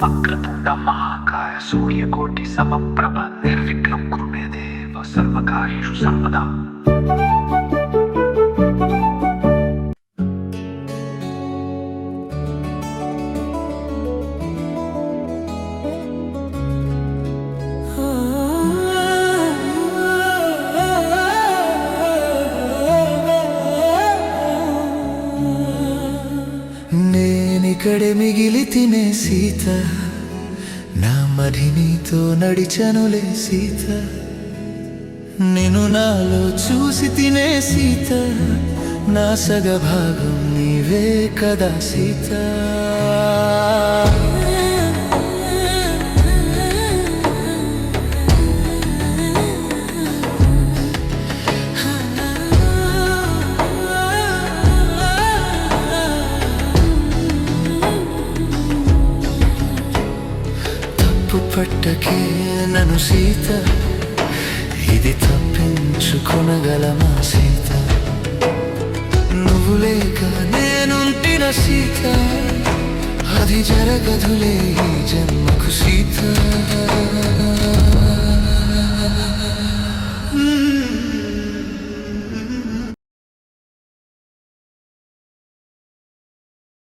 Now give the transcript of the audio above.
వక్రతుండ మహాకాయ సూర్యకోటి సమప్రభ నిర్విఘ్నం కురు మే దేవ సర్వకార్యేషు సర్వదా. నేనిక్కడే మిగిలి తినే సీత, నా మది నీతో నడిచనులే సీత. నిన్ను నాలో చూసి తినే సీత, నా సగభాగం నీవే కదా సీత. పట్టకే నన్ను సీత, ఇది తప్పించుకొనగలమా సీత. నువ్వు లేక నేనుంటిన సీత, అది జరగదులే ఈ జన్మకు సీత.